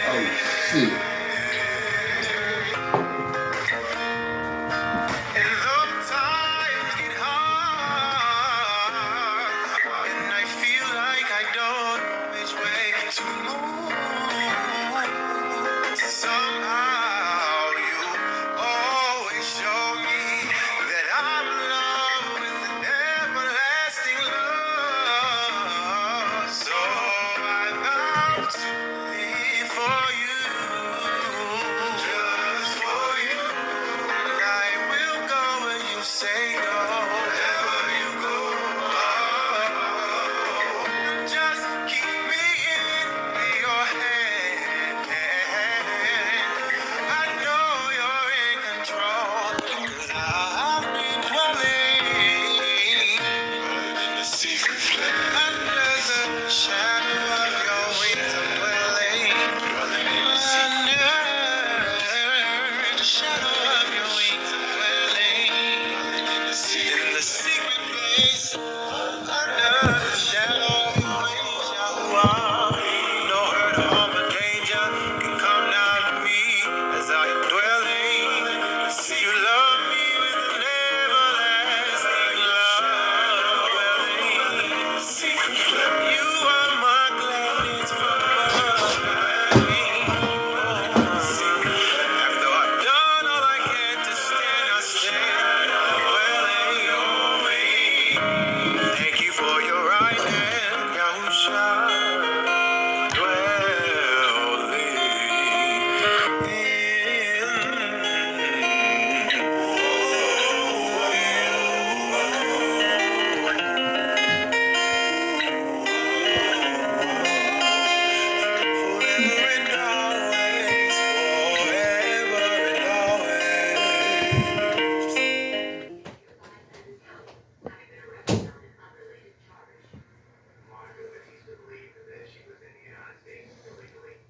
Oh shit. Somehow you always show me that I'm loved with an everlasting love. So I vow to live for you, just for you. I will go where you say go, wherever you go. Just keep me in your hand. I know you're in control, 'cause I've been dwelling in the secret place. Under the shadow of your wings, I'm dwelling. Under the shadow of your wings, I'm dwelling. In the secret place. Under the shadow of your wings, Yahuwah, no hurt, harm, or danger can come down to me as I am dwelling. See, you love me with an everlasting love. Dwelling. You are my gladness from after I've done all I can to stand, I stand. Dwelling your way. Thank you for your right hand, Yahusha.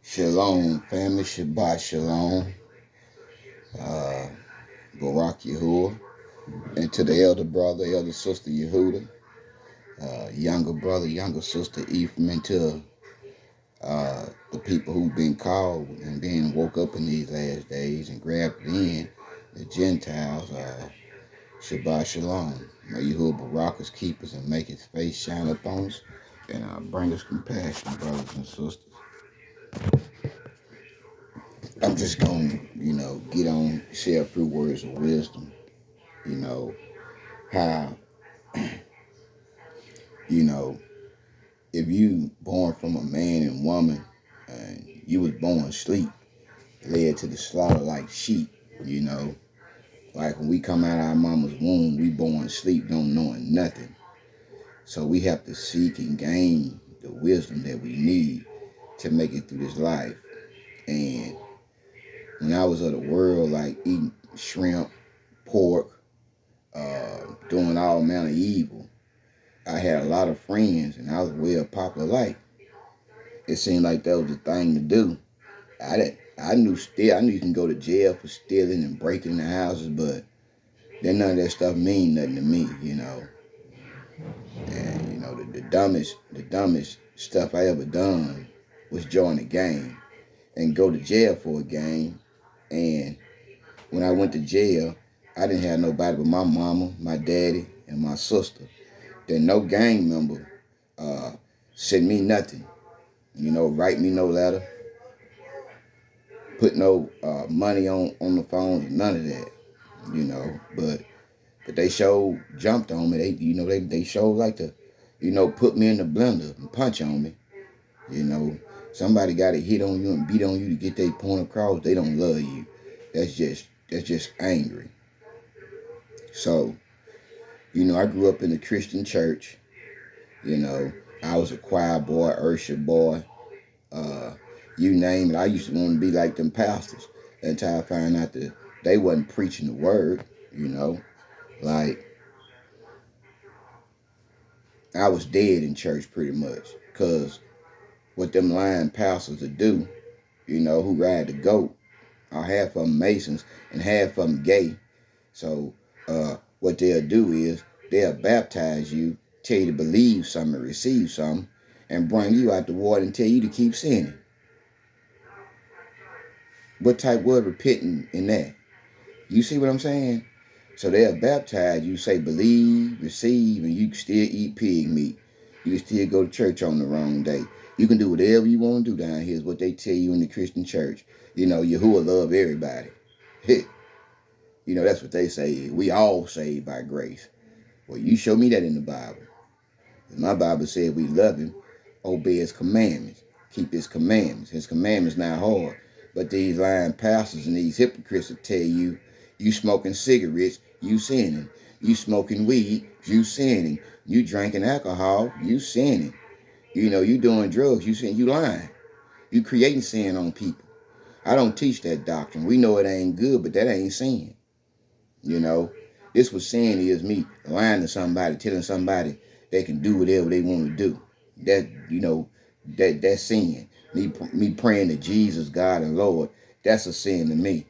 Shalom, family. Shabbat shalom. Barak Yahuwah. And to the elder brother, elder sister Yehuda. Younger brother, younger sister Ephraim. And to the people who've been called and being woke up in these last days and grabbed in, the Gentiles. Shabbat shalom. May Yahuwah Barak us, keep us, and make his face shine upon us. And bring us compassion, brothers and sisters. I'm just going to, get on, share a few words of wisdom. How, if you born from a man and woman and you was born asleep, led to the slaughter like sheep, like when we come out of our mama's womb, we born asleep, don't knowing nothing. So we have to seek and gain the wisdom that we need to make it through this life. And when I was of the world, like eating shrimp, pork, doing all manner of evil, I had a lot of friends and I was well popular. Like, it seemed like that was the thing to do. I knew you can go to jail for stealing and breaking into houses, but then none of that stuff mean nothing to me, And the dumbest stuff I ever done was join a gang and go to jail for a gang. And when I went to jail, I didn't have nobody but my mama, my daddy, and my sister. Then no gang member sent me nothing, write me no letter, put no money on the phone, none of that, But they sure jumped on me. They sure like to, put me in the blender and punch on me. Somebody got to hit on you and beat on you to get their point across. They don't love you. That's just angry. So, I grew up in the Christian church. I was a choir boy, usher boy, you name it. I used to want to be like them pastors until I found out that they wasn't preaching the word, Like, I was dead in church pretty much, because what them lying pastors would do, who ride the goat, are half of them Masons and half of them gay. So what they'll do is they'll baptize you, tell you to believe something and receive something, and bring you out the water and tell you to keep sinning. What type word repenting in that? You see what I'm saying? So they'll baptize you, say believe, receive, and you can still eat pig meat. You can still go to church on the wrong day. You can do whatever you want to do down here is what they tell you in the Christian church. You know, Yahuwah love everybody. You know, that's what they say. We all saved by grace. Well, you show me that in the Bible. My Bible said we love him, obey his commandments, keep his commandments. His commandments not hard. But these lying pastors and these hypocrites will tell you, you smoking cigarettes, you sinning. You smoking weed, you sinning. You drinking alcohol, you sinning. You know, you doing drugs, you sinning, you lying. You creating sin on people. I don't teach that doctrine. We know it ain't good, but that ain't sin. You know, this was sin is me lying to somebody, telling somebody they can do whatever they want to do. That, you know, that's sin. Me praying to Jesus, God and Lord, that's a sin to me.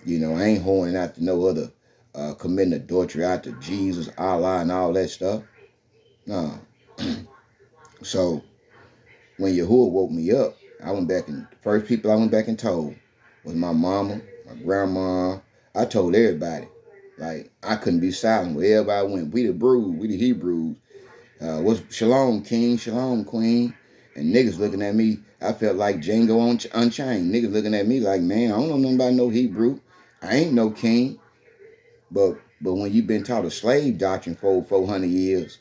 You know, I ain't holding out to no other, committing adultery out to Jesus, Allah, and all that stuff. No. So when Yahuwah woke me up, I went back and the first people I went back and told was my mama, my grandma. I told everybody. Like, I couldn't be silent wherever I went. We the Brews, we the Hebrews. What's Shalom King, Shalom Queen. And niggas looking at me, I felt like Django Unchained. Niggas looking at me like, man, I don't know nothing about no Hebrew. I ain't no king. But when you've been taught a slave doctrine for 400 years,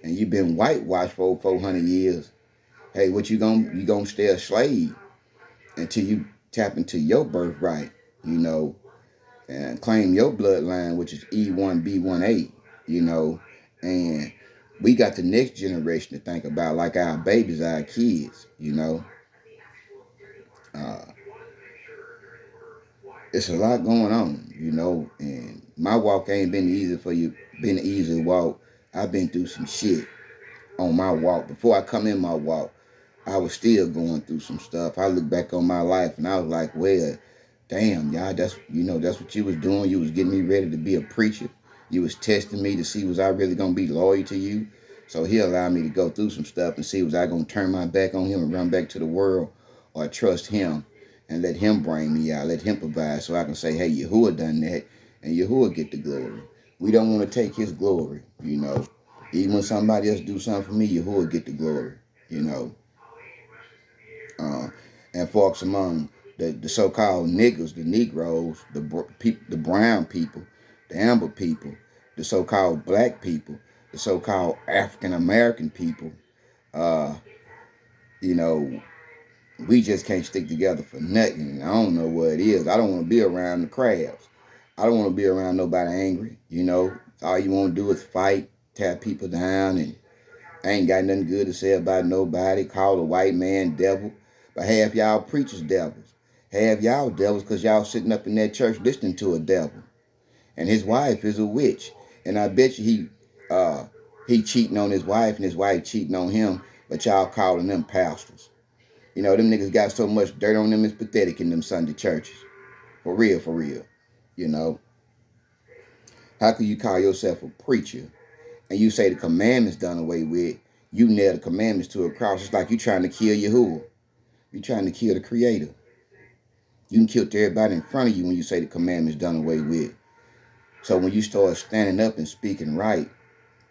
and you've been whitewashed for 400 years, hey, what you gonna stay a slave until you tap into your birthright, you know, and claim your bloodline, which is E1B18, you know, and we got the next generation to think about, like our babies, our kids, you know. It's a lot going on, you know, and my walk ain't been easy for you, been an easy walk. I've been through some shit on my walk. Before I come in my walk, I was still going through some stuff. I look back on my life and I was like, well, damn, y'all, that's what you was doing. You was getting me ready to be a preacher. You was testing me to see was I really going to be loyal to you. So he allowed me to go through some stuff and see was I going to turn my back on him and run back to the world, or trust him and let him bring me out, let him provide, so I can say, hey, Yahuwah done that, and Yahuwah get the glory. We don't want to take his glory, you know. Even when somebody else do something for me, Yahuwah get the glory, you know. And folks among the so-called niggas, the Negroes, the brown people, the amber people, the so-called black people, the so-called African American people, you know, we just can't stick together for nothing. I don't know what it is. I don't want to be around the crabs. I don't want to be around nobody angry, you know. All you want to do is fight, tear people down, and I ain't got nothing good to say about nobody. Call a white man devil. But half y'all preachers devils. Half y'all devils because y'all sitting up in that church listening to a devil. And his wife is a witch. And I bet you he cheating on his wife and his wife cheating on him. But y'all calling them pastors. You know, them niggas got so much dirt on them, it's pathetic in them Sunday churches. For real, for real. You know. How can you call yourself a preacher and you say the commandments done away with? You nail the commandments to a cross. It's like you trying to kill Yahuwah. You're trying to kill the Creator. You can kill everybody in front of you when you say the commandments done away with. So when you start standing up and speaking right,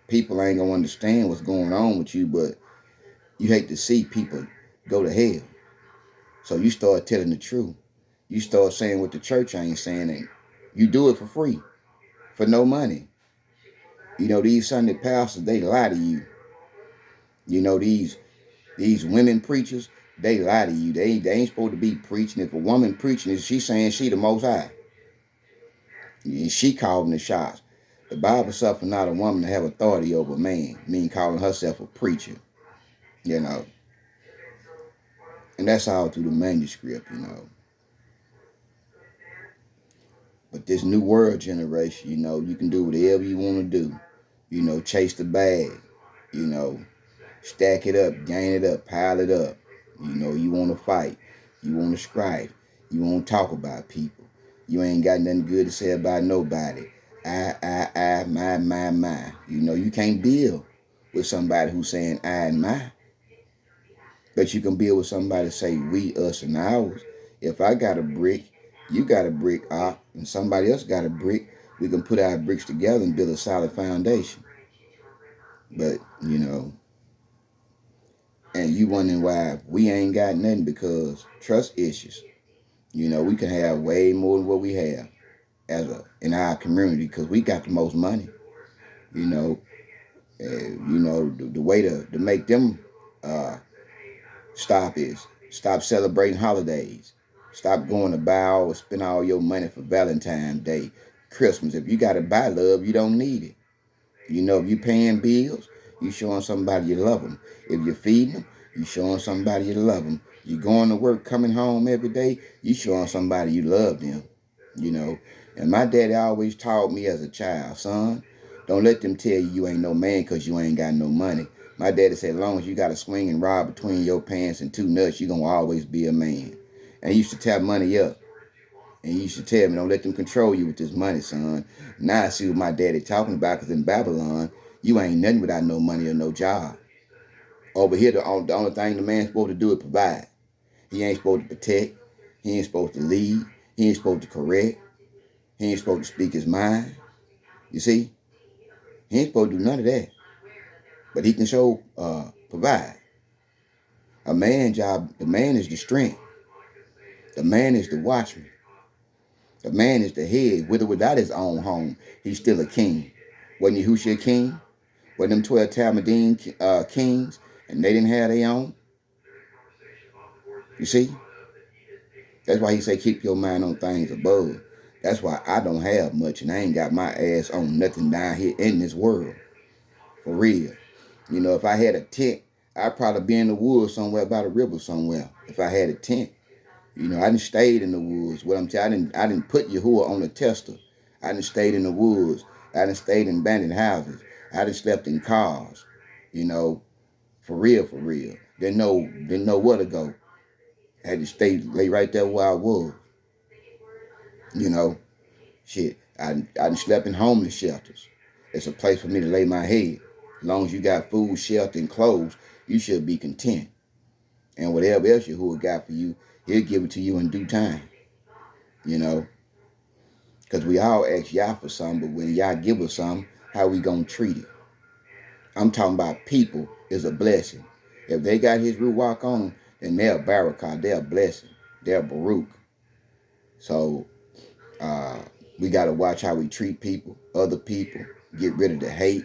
people ain't going to understand what's going on with you, but you hate to see people go to hell. So you start telling the truth. You start saying what the church ain't saying, and you do it for free, for no money. You know, these Sunday pastors, they lie to you. You know, these women preachers, they lie to you. They ain't supposed to be preaching. If a woman preaching, she's saying she the Most High. And she calling the shots. The Bible suffered not a woman to have authority over a man, meaning calling herself a preacher, you know. And that's all through the manuscript, you know. But this new world generation, you know, you can do whatever you want to do. You know, chase the bag, you know, stack it up, gain it up, pile it up. You know, you want to fight. You want to strive. You want to talk about people. You ain't got nothing good to say about nobody. I, my. You know, you can't build with somebody who's saying I and my. But you can build with somebody say we, us, and ours. If I got a brick, you got a brick, and somebody else got a brick, we can put our bricks together and build a solid foundation. But, and you wondering why we ain't got nothing, because trust issues. We can have way more than what we have in our community, because we got the most money. The way to make them stop celebrating holidays. Stop going to buy or spend all your money for Valentine's Day, Christmas. If you got to buy love, you don't need it. If you paying bills, you showing somebody you love them. If you're feeding them, you showing somebody you love them. You going to work, coming home every day, you showing somebody you love them. And my daddy always taught me as a child, son, don't let them tell you ain't no man because you ain't got no money. My daddy said, as long as you got a swinging rod between your pants and two nuts, you're going to always be a man. And he used to tap money up. And he used to tell me, don't let them control you with this money, son. Now I see what my daddy talking about, because in Babylon, you ain't nothing without no money or no job. Over here, the only thing the man's supposed to do is provide. He ain't supposed to protect. He ain't supposed to lead. He ain't supposed to correct. He ain't supposed to speak his mind. You see? He ain't supposed to do none of that. But he can provide. A man's job, the man is the strength. The man is the watchman. The man is the head. With or without his own home, he's still a king. Wasn't Yahushua a king? Wasn't them 12 Talmudim kings, and they didn't have their own? You see? That's why he say keep your mind on things above. That's why I don't have much, and I ain't got my ass on nothing down here in this world. For real. If I had a tent, I'd probably be in the woods somewhere by the river somewhere. If I had a tent. I done stayed in the woods. What I'm telling you, I didn't put Yahuwah on the tester. I done stayed in the woods. I done stayed in abandoned houses. I done slept in cars. For real. Didn't know where to go. Had to lay right there where I was. Shit. I done slept in homeless shelters. It's a place for me to lay my head. As long as you got food, shelter, and clothes, you should be content. And whatever else Yahuwah got for you, he'll give it to you in due time. Because we all ask Yah for something, but when Yah give us something, how we going to treat it? I'm talking about people is a blessing. If they got his Ruach on them, then they're a barakah, they're a blessing, they're a Baruch. So we got to watch how we treat people, other people, get rid of the hate.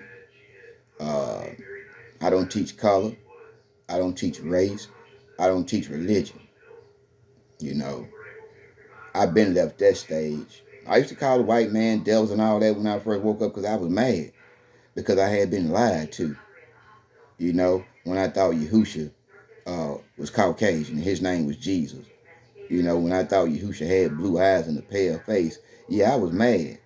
I don't teach color. I don't teach race. I don't teach religion. I've been left that stage. I used to call the white man devils and all that when I first woke up, because I was mad. Because I had been lied to. When I thought Yahushua was Caucasian and his name was Jesus. When I thought Yahushua had blue eyes and a pale face. Yeah, I was mad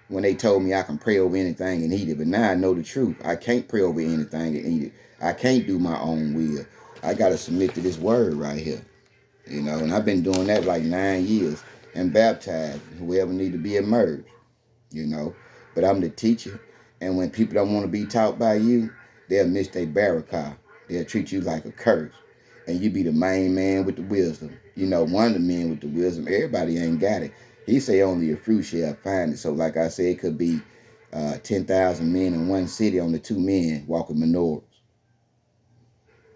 when they told me I can pray over anything and eat it. But now I know the truth. I can't pray over anything and eat it. I can't do my own will. I got to submit to this word right here. And I've been doing that like 9 years, and baptized whoever need to be immersed. But I'm the teacher, and when people don't want to be taught by you, they'll miss their barakah. They'll treat you like a curse, and you be the main man with the wisdom. One of the men with the wisdom. Everybody ain't got it. He say only a few shall find it. So like I said, it could be 10,000 men in one city, only 2 men walking menorahs.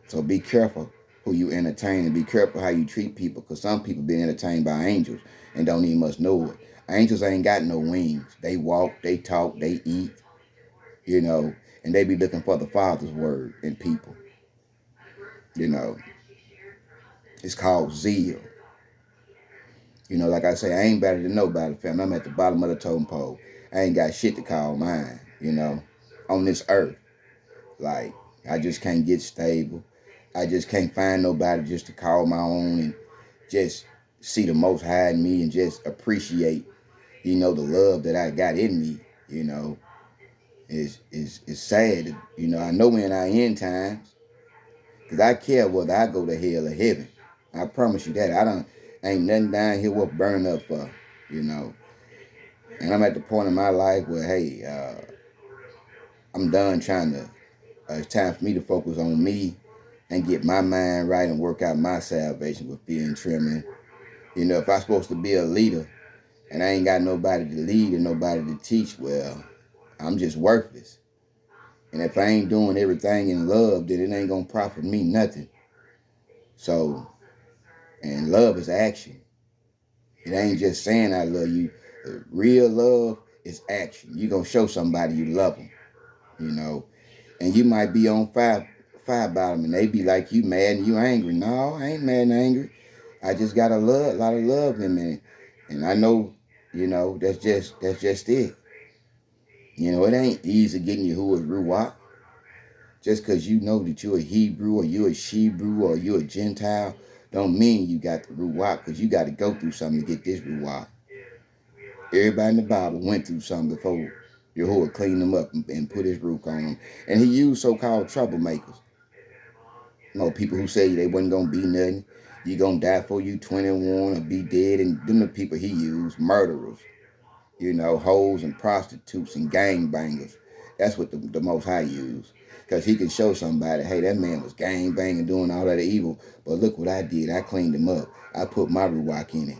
So be careful who you entertain, and be careful how you treat people, because some people been entertained by angels and don't even much know it. Angels ain't got no wings. They walk, they talk, they eat, and they be looking for the Father's word in people. It's called zeal. Like I say, I ain't better than nobody, fam. I'm at the bottom of the totem pole. I ain't got shit to call mine, on this earth. Like, I just can't get stable. I just can't find nobody just to call my own and just see the Most High in me and just appreciate, the love that I got in me, It's sad. I know when I end times, because I care whether I go to hell or heaven. I promise you that. Ain't nothing down here worth burning up for, And I'm at the point in my life where, hey, I'm done trying to, it's time for me to focus on me and get my mind right and work out my salvation with fear and trembling. You know, if I'm supposed to be a leader and I ain't got nobody to lead and nobody to teach, well, I'm just worthless. And if I ain't doing everything in love, then it ain't gonna profit me nothing. So, and love is action. It ain't just saying I love you. Real love is action. You gonna show somebody you love them, you know. And you might be on fire about them, and they be like, you mad and you angry. No, I ain't mad and angry. I just got a lot of love in me, and I know, you know, that's just it. You know, it ain't easy getting you who is Ruach. Just because you know that you're a Hebrew or you're a Shebrew or you're a Gentile, don't mean you got the Ruach, because you got to go through something to get this Ruach. Everybody in the Bible went through something before Yahuwah cleaned them up and put his Ruach on them. And he used so-called troublemakers. You know, people who say they wasn't going to be nothing. You going to die for you 21 or be dead. And them the people he used, murderers. You know, hoes and prostitutes and gangbangers. That's what the Most High used. Because he can show somebody, hey, that man was gangbanging, doing all that evil. But look what I did. I cleaned him up. I put my Ruach in it.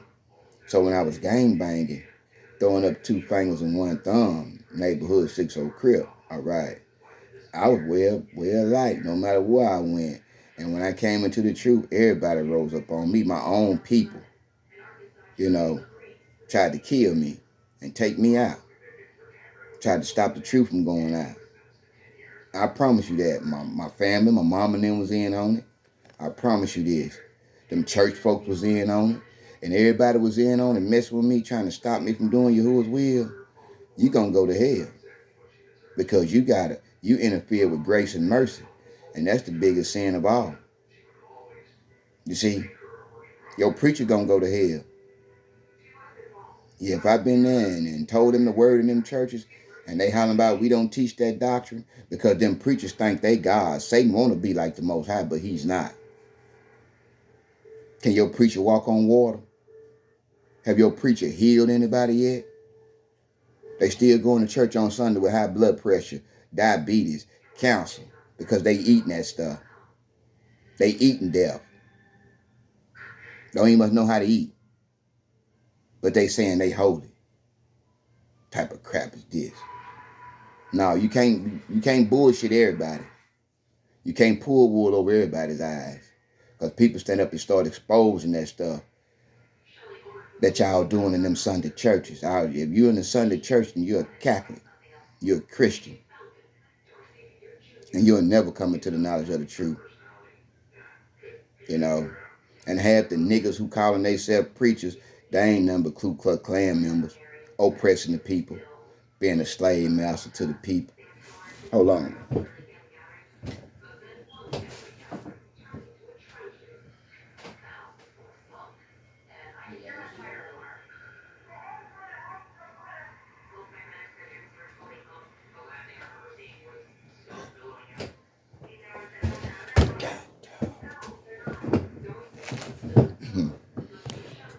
So when I was gangbanging, throwing up 2 fingers and 1 thumb, neighborhood 6-0 Crip, all right, I was well liked no matter where I went. And when I came into the truth, everybody rose up on me. My own people, you know, tried to kill me and take me out. Tried to stop the truth from going out. I promise you that. My family, my mom and them was in on it. I promise you this. Them church folks was in on it. And everybody was in on it, messing with me, trying to stop me from doing Yahuwah's will. You gonna go to hell. Because you interfere with grace and mercy. And that's the biggest sin of all. You see, your preacher gonna go to hell. Yeah, if I've been there and told them the word in them churches, and they hollering about we don't teach that doctrine, because them preachers think they God. Satan want to be like the Most High, but he's not. Can your preacher walk on water? Have your preacher healed anybody yet? They still going to church on Sunday with high blood pressure, diabetes, cancer, because they eating that stuff. They eating death. Don't even must know how to eat. But they saying they holy. Type of crap is this? No, you can't bullshit everybody. You can't pull wool over everybody's eyes. Because people stand up and start exposing that stuff that y'all doing in them Sunday churches. If you're in the Sunday church and you're a Catholic, you're a Christian, and you'll never come into the knowledge of the truth. You know, and half the niggas who calling themselves preachers, they ain't nothing but Ku Klux Klan members, oppressing the people, being a slave master to the people. Hold on.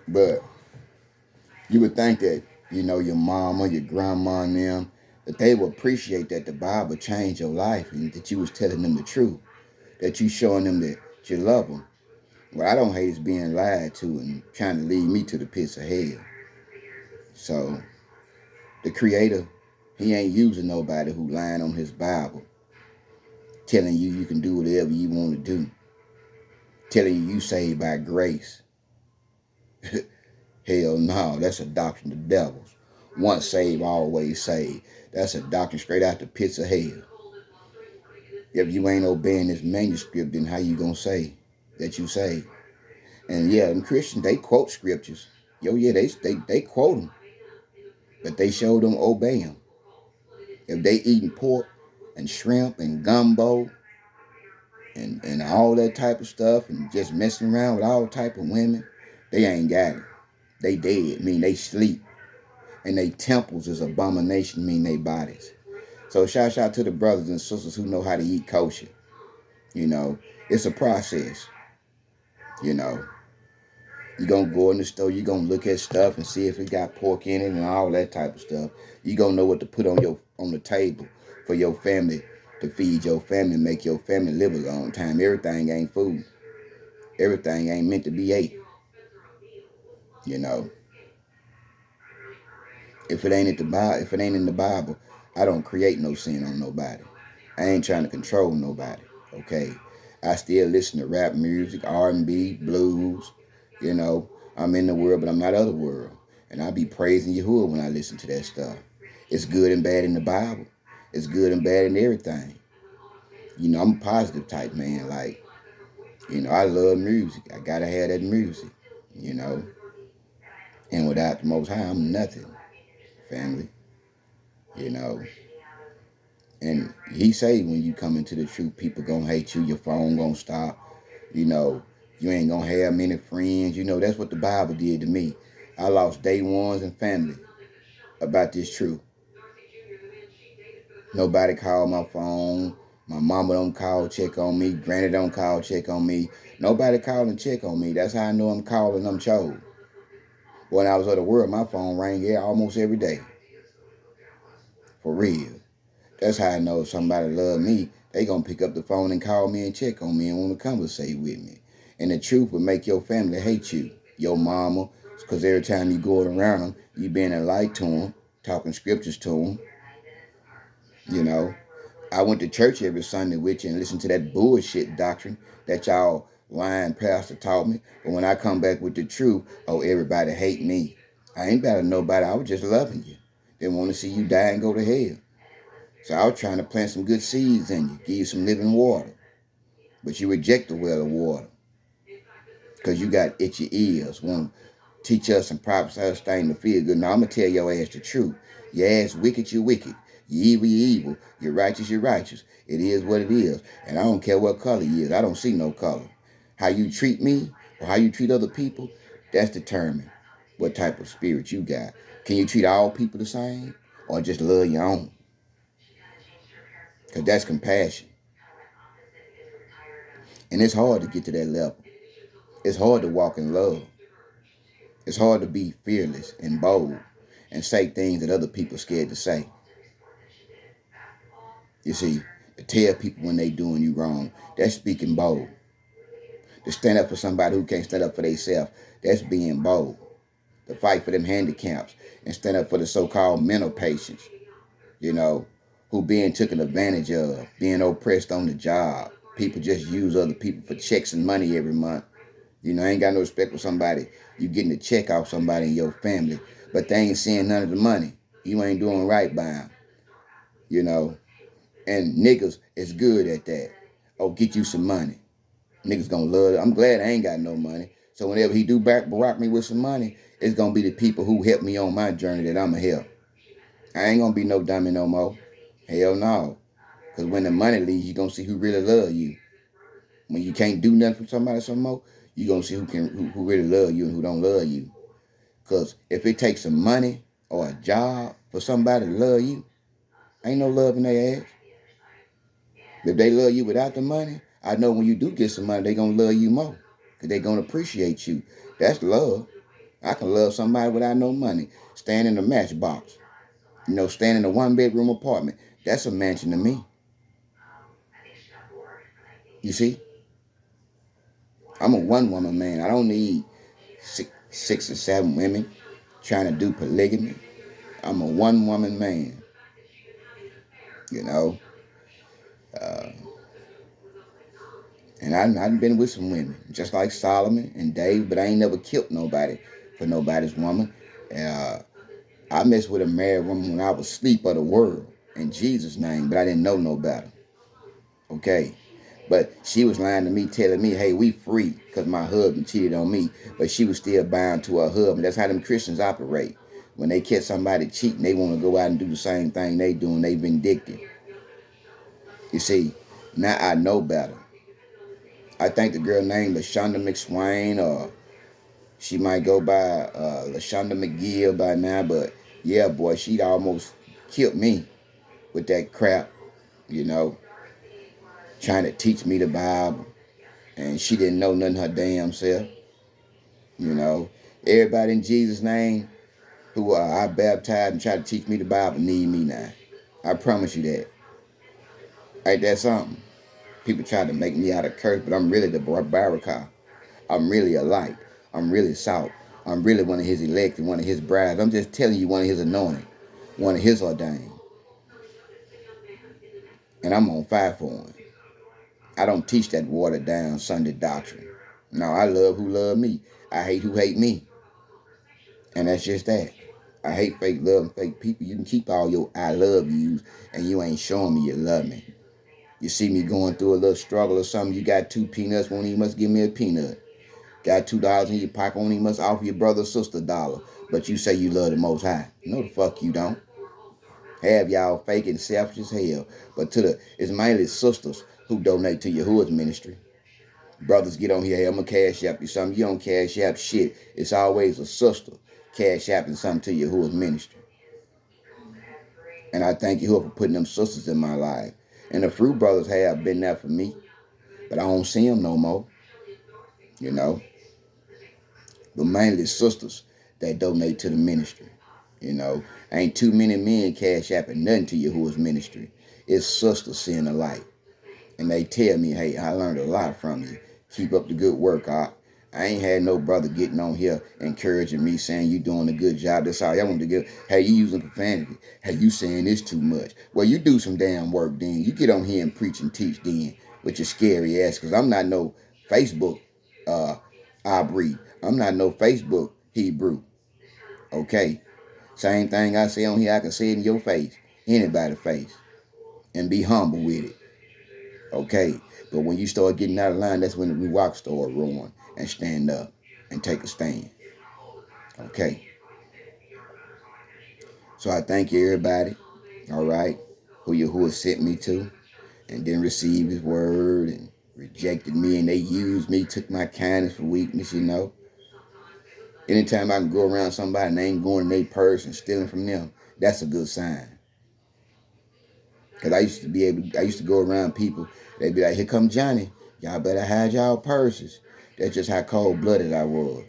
But you would think that, you know, your mama, your grandma and them, that they would appreciate that the Bible changed your life and that you was telling them the truth, that you showing them that you love them. What I don't hate is being lied to and trying to lead me to the pits of hell. So the Creator, he ain't using nobody who lying on his Bible, telling you can do whatever you want to do, telling you saved by grace. Hell no, that's a doctrine of devils. Once saved, always saved. That's a doctrine straight out the pits of hell. If you ain't obeying this manuscript, then how you gonna say that you saved? And yeah, them Christians, they quote scriptures. Yo, yeah, they quote them. But they sure don't obey them. If they eating pork and shrimp and gumbo and all that type of stuff and just messing around with all type of women, they ain't got it. They dead, mean they sleep. And they temples is abomination, mean they bodies. So shout out to the brothers and sisters who know how to eat kosher. You know, it's a process. You know, you're going to go in the store, you're going to look at stuff and see if it got pork in it and all that type of stuff. You're going to know what to put on the table for your family, to feed your family, make your family live a long time. Everything ain't food. Everything ain't meant to be ate. You know, if it ain't in the Bible, I don't create no sin on nobody. I ain't trying to control nobody. Okay, I still listen to rap music, R&B, blues. You know, I'm in the world, but I'm not of the world. And I be praising Yahuwah when I listen to that stuff. It's good and bad in the Bible. It's good and bad in everything. You know, I'm a positive type man. Like, you know, I love music. I gotta have that music. You know, and without the Most High, I'm nothing. Family. You know. And he say when you come into the truth, people gonna hate you, your phone gonna stop, you know, you ain't gonna have many friends. You know, that's what the Bible did to me. I lost day ones and family about this truth. Nobody called my phone. My mama don't call, check on me. Granny don't call, check on me. Nobody call and check on me. That's how I know I'm calling, I'm chose. When I was of the world, my phone rang almost every day. For real. That's how I know if somebody love me, they gonna pick up the phone and call me and check on me and want to conversate with me. And the truth will make your family hate you, your mama, because every time you going around them, you being a light to them, talking scriptures to them. You know, I went to church every Sunday with you and listened to that bullshit doctrine that y'all lying pastor taught me. But when I come back with the truth, oh, everybody hate me. I ain't better than nobody. I was just loving you. Didn't want to see you die and go to hell. So I was trying to plant some good seeds in you, give you some living water. But you reject the well of water because you got itchy ears. Want to teach us and prophesy us things to feel good. Now I'm going to tell your ass the truth. Your ass wicked, you wicked. You evil, you evil. You're righteous, you're righteous. It is what it is. And I don't care what color you is. I don't see no color. How you treat me or how you treat other people, that's determined what type of spirit you got. Can you treat all people the same or just love your own? Because that's compassion. And it's hard to get to that level. It's hard to walk in love. It's hard to be fearless and bold and say things that other people are scared to say. You see, to tell people when they doing you wrong, that's speaking bold. To stand up for somebody who can't stand up for themselves, that's being bold. To fight for them handicaps and stand up for the so-called mental patients, you know, who being taken advantage of, being oppressed on the job. People just use other people for checks and money every month. You know, I ain't got no respect for somebody. You getting a check off somebody in your family, but they ain't seeing none of the money. You ain't doing right by them, you know. And niggas is good at that. Oh, get you some money. Niggas gonna love it. I'm glad I ain't got no money. So whenever he do back me with some money, it's gonna be the people who help me on my journey that I'ma help. I ain't gonna be no dummy no more. Hell no. Because when the money leaves, you gonna see who really love you. When you can't do nothing for somebody some more, you gonna see who really love you and who don't love you. Because if it takes some money or a job for somebody to love you, ain't no love in their ass. If they love you without the money, I know when you do get some money, they gonna love you more. Because they gonna appreciate you. That's love. I can love somebody without no money. Stand in a matchbox. You know, stand in a one-bedroom apartment. That's a mansion to me. You see? I'm a one-woman man. I don't need six or seven women trying to do polygamy. I'm a one-woman man. You know? And I've been with some women, just like Solomon and Dave, but I ain't never killed nobody for nobody's woman. I messed with a married woman when I was asleep of the world in Jesus' name, but I didn't know no better. Okay? But she was lying to me, telling me, hey, we free because my husband cheated on me. But she was still bound to her husband. That's how them Christians operate. When they catch somebody cheating, they want to go out and do the same thing they doing. They vindictive. You see, now I know better. I think the girl named LaShonda McSwain, or she might go by LaShonda McGill by now. But yeah, boy, she'd almost killed me with that crap, you know, trying to teach me the Bible. And she didn't know nothing her damn self. You know, everybody in Jesus' name who I baptized and tried to teach me the Bible need me now. I promise you that. Ain't that something? People try to make me out a curse, but I'm really the Barakah. I'm really a light. I'm really salt. I'm really one of his elect and one of his brides. I'm just telling you, one of his anointed, one of his ordained. And I'm on fire for him. I don't teach that watered down Sunday doctrine. No, I love who love me. I hate who hate me. And that's just that. I hate fake love and fake people. You can keep all your I love yous and you ain't showing me you love me. You see me going through a little struggle or something, you got 2 peanuts, won't even must give me a peanut. Got $2 in your pocket, won't even must offer your brother or sister $1. But you say you love the Most High. No, the fuck you don't. Have y'all fake and selfish as hell. But it's mainly sisters who donate to Yahuwah's ministry. Brothers get on here, hey, I'm going to cash app you something. You don't cash app shit. It's always a sister cash apping something to Yahuwah's ministry. And I thank Yahuwah for putting them sisters in my life. And the Fruit Brothers have been there for me. But I don't see them no more. You know. But mainly sisters that donate to the ministry. You know. Ain't too many men cash apping nothing to Yahuwah's ministry. It's sisters seeing the light. And they tell me, hey, I learned a lot from you. Keep up the good work, I ain't had no brother getting on here encouraging me, saying you doing a good job. That's all I want to get. Hey, you using profanity. Hey, you saying this too much. Well, you do some damn work then. You get on here and preach and teach then with your scary ass. Because I'm not no Facebook Abri. I'm not no Facebook Hebrew. Okay? Same thing I say on here, I can say it in your face. Anybody's face. And be humble with it. Okay? But when you start getting out of line, that's when the Ruach start roaring and stand up and take a stand. Okay. So I thank you, everybody, all right, who sent me to and didn't receive his word and rejected me, and they used me, took my kindness for weakness, you know. Anytime I can go around somebody and they ain't going in their purse and stealing from them, that's a good sign. Because I used to go around people, they'd be like, here come Johnny. Y'all better hide y'all purses. That's just how cold-blooded I was.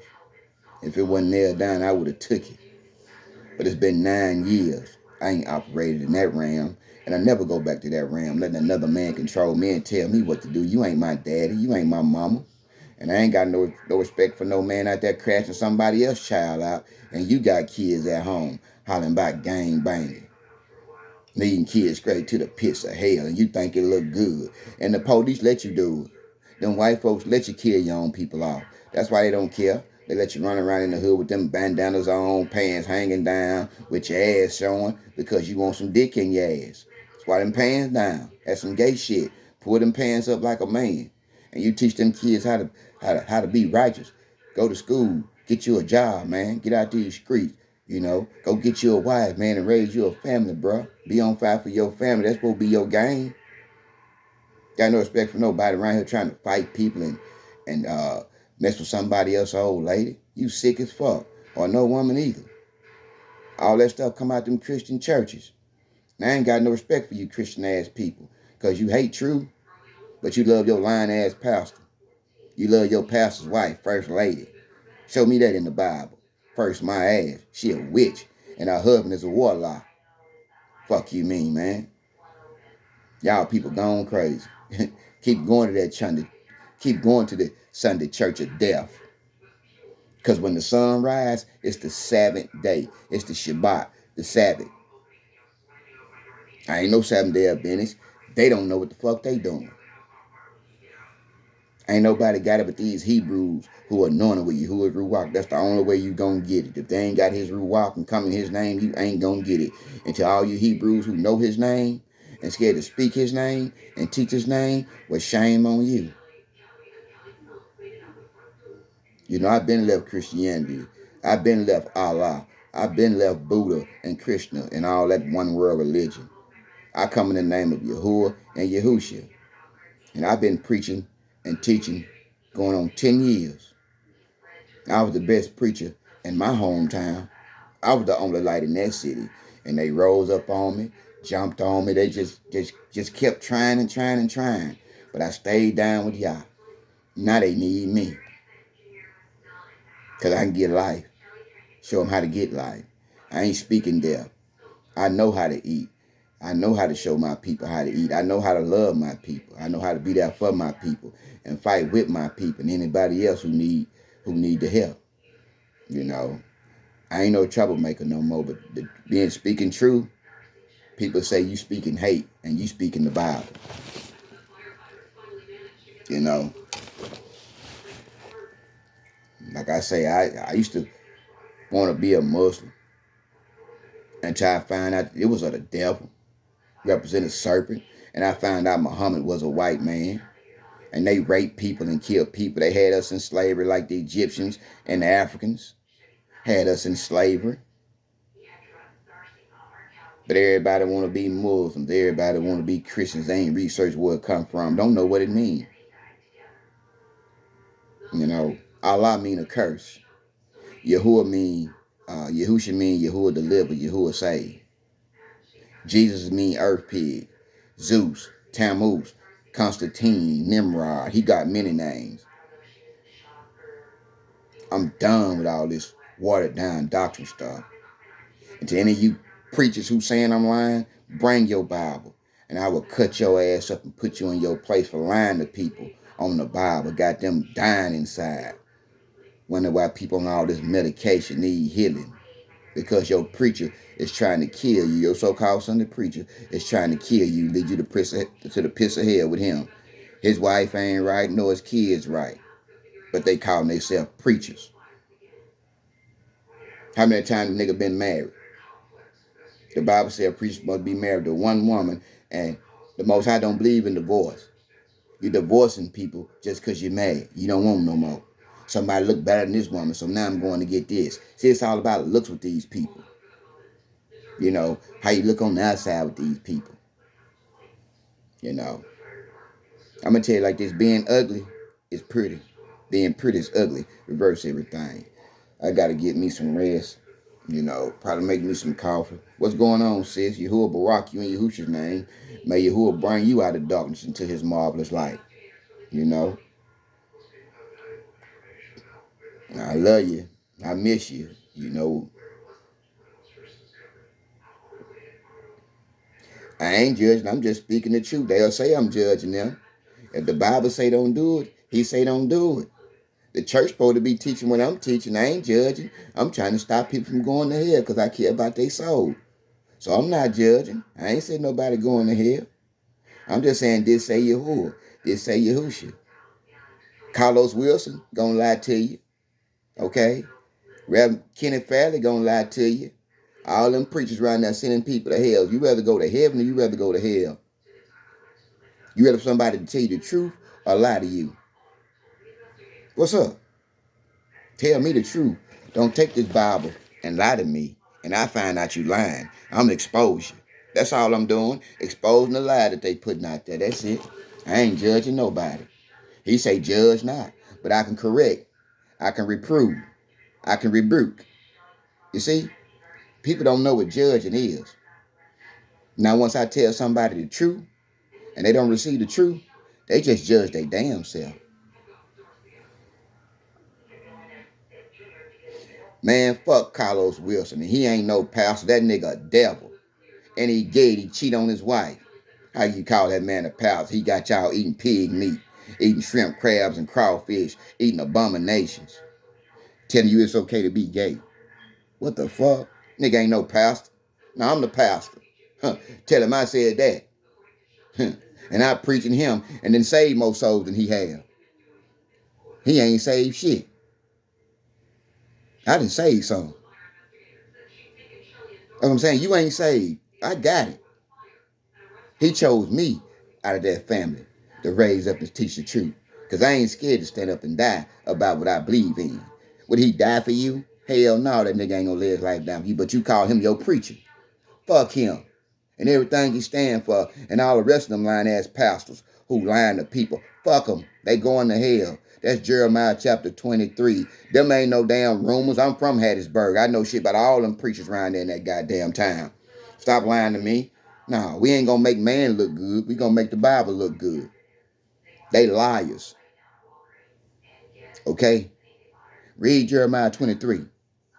If it wasn't nailed down, I would have took it. But it's been 9 years. I ain't operated in that realm. And I never go back to that realm, letting another man control me and tell me what to do. You ain't my daddy. You ain't my mama. And I ain't got no respect for no man out there crashing somebody else's child out. And you got kids at home hollering about gang banging. Leading kids straight to the pits of hell, and you think it look good. And the police let you do it. Them white folks let you kill your own people off. That's why they don't care. They let you run around in the hood with them bandanas on, pants hanging down, with your ass showing, because you want some dick in your ass. That's why them pants down. That's some gay shit. Pull them pants up like a man. And you teach them kids how to be righteous. Go to school. Get you a job, man. Get out these streets. You know, go get you a wife, man, and raise you a family, bro. Be on fire for your family. That's supposed to be your game. Got no respect for nobody around here trying to fight people and mess with somebody else's old lady. You sick as fuck. Or no woman either. All that stuff come out them Christian churches. And I ain't got no respect for you Christian ass people. Because you hate truth, but you love your lying ass pastor. You love your pastor's wife, first lady. Show me that in the Bible. First, my ass. She a witch. And her husband is a warlock. Fuck you mean, man. Y'all people gone crazy. Keep going to that Sunday. Keep going to the Sunday church of death. Because when the sun rises, it's the seventh day. It's the Shabbat, the Sabbath. I ain't no 7-day Adventist. They don't know what the fuck they doing. Ain't nobody got it but these Hebrews who are anointed with Yahuwah's Ruach. That's the only way you gonna get it. If they ain't got his Ruach and come in his name, you ain't gonna get it. And to all you Hebrews who know his name and scared to speak his name and teach his name, well, shame on you. You know, I've been left Christianity. I've been left Allah. I've been left Buddha and Krishna and all that one world religion. I come in the name of Yahuwah and Yahushua. And I've been preaching and teaching going on 10 years. I was the best preacher in my hometown. I was the only light in that city. And they rose up on me, jumped on me. They just kept trying and trying and trying. But I stayed down with y'all. Now they need me. Because I can get life. Show them how to get life. I ain't speaking death. I know how to eat. I know how to show my people how to eat. I know how to love my people. I know how to be there for my people and fight with my people and anybody else who need the help. You know, I ain't no troublemaker no more, but being speaking true, people say you speaking hate and you speaking the Bible. You know, like I say, I used to want to be a Muslim until I found out it was of the devil, represented serpent, and I found out Muhammad was a white man. And they raped people and killed people. They had us in slavery like the Egyptians and the Africans had us in slavery. But everybody want to be Muslims. Everybody want to be Christians. They ain't researched where it come from. Don't know what it means. You know, Allah mean a curse. Yahuwah mean, Yahusha mean Yahuwah deliver, Yahuwah save. Jesus mean earth pig. Zeus, Tammuz, Constantine, Nimrod. He got many names. I'm done with all this watered down doctrine stuff. And to any of you preachers who saying I'm lying, bring your Bible. And I will cut your ass up and put you in your place for lying to people on the Bible. Got them dying inside. Wonder why people on all this medication need healing. Because your preacher is trying to kill you. Your so-called Sunday preacher is trying to kill you, lead you to the piss of hell with him. His wife ain't right, nor his kids right. But they call themselves preachers. How many times the nigga been married? The Bible says a preacher must be married to one woman, and the Most High don't believe in divorce. You're divorcing people just because you're mad. You don't want them no more. Somebody look better than this woman, so now I'm going to get this. See, it's all about looks with these people. You know, how you look on the outside with these people. You know, I'm going to tell you like this, being ugly is pretty. Being pretty is ugly. Reverse everything. I got to get me some rest. You know, probably make me some coffee. What's going on, sis? Yahuwah Barak you in Yahushua's name. May Yahuwah bring you out of darkness into his marvelous light. You know. I love you. I miss you. You know. I ain't judging. I'm just speaking the truth. They'll say I'm judging them. If the Bible say don't do it, he say don't do it. The church supposed to be teaching what I'm teaching. I ain't judging. I'm trying to stop people from going to hell because I care about their soul. So I'm not judging. I ain't saying nobody going to hell. I'm just saying this say Yahuwah. This say Yahusha. Carlos Wilson gonna lie to you. Okay? Reverend Kenneth Fairley gonna lie to you. All them preachers around there sending people to hell. You rather go to heaven or you rather go to hell? You rather somebody to tell you the truth or lie to you? What's up? Tell me the truth. Don't take this Bible and lie to me. And I find out you lying. I'm expose you. That's all I'm doing. Exposing the lie that they putting out there. That's it. I ain't judging nobody. He say judge not. But I can correct. I can reprove. I can rebuke. You see? People don't know what judging is. Now once I tell somebody the truth and they don't receive the truth, they just judge their damn self. Man, fuck Carlos Wilson. And he ain't no pastor. That nigga a devil. And he gay. He cheat on his wife. How you call that man a pastor? He got y'all eating pig meat, eating shrimp, crabs, and crawfish, eating abominations. Telling you it's okay to be gay. What the fuck? Nigga ain't no pastor. No, I'm the pastor. Tell him I said that. And I preaching him and then saved more souls than he have. He ain't saved shit. I done saved some. That's what I'm saying. You ain't saved. I got it. He chose me out of that family to raise up and teach the truth. Because I ain't scared to stand up and die about what I believe in. Would he die for you? Hell no, that nigga ain't gonna lay his life down for you. But you call him your preacher. Fuck him. And everything he stand for. And all the rest of them lying ass pastors who lying to people. Fuck them. They going to hell. That's Jeremiah chapter 23. Them ain't no damn rumors. I'm from Hattiesburg. I know shit about all them preachers around there in that goddamn town. Stop lying to me. No, we ain't gonna make man look good. We gonna make the Bible look good. They liars. Okay? Read Jeremiah 23.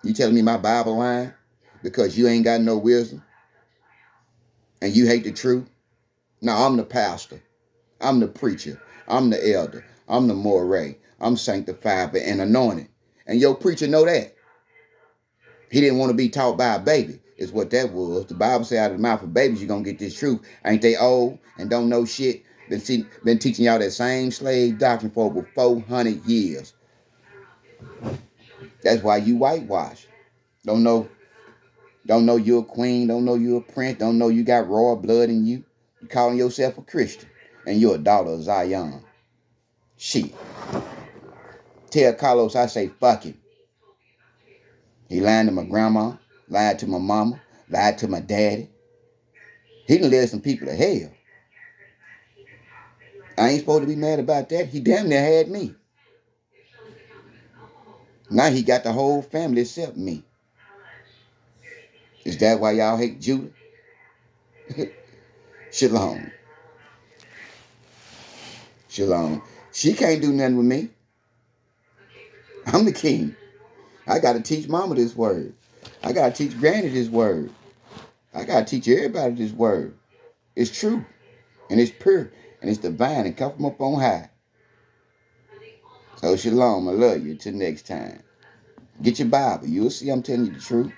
You telling me my Bible lying because you ain't got no wisdom and you hate the truth? No, I'm the pastor. I'm the preacher. I'm the elder. I'm the moray. I'm sanctified and anointed. And your preacher know that. He didn't want to be taught by a baby, is what that was. The Bible said out of the mouth of babies, you're going to get this truth. Ain't they old and don't know shit? Been teaching y'all that same slave doctrine for over 400 years. That's why you whitewash. Don't know you're a queen. Don't know you're a prince. Don't know you got royal blood in you. You calling yourself a Christian. And you're a daughter of Zion. Shit. Tell Carlos I say fuck him. He lied to my grandma, lied to my mama, lied to my daddy. He done led some people to hell. I ain't supposed to be mad about that. He damn near had me. Now he got the whole family except me. Is that why y'all hate Judah? Shalom. Shalom. She can't do nothing with me. I'm the king. I got to teach mama this word. I got to teach granny this word. I got to teach everybody this word. It's true. And it's pure. And it's divine. And come from up on high. So shalom. I love you. Till next time. Get your Bible. You'll see I'm telling you the truth.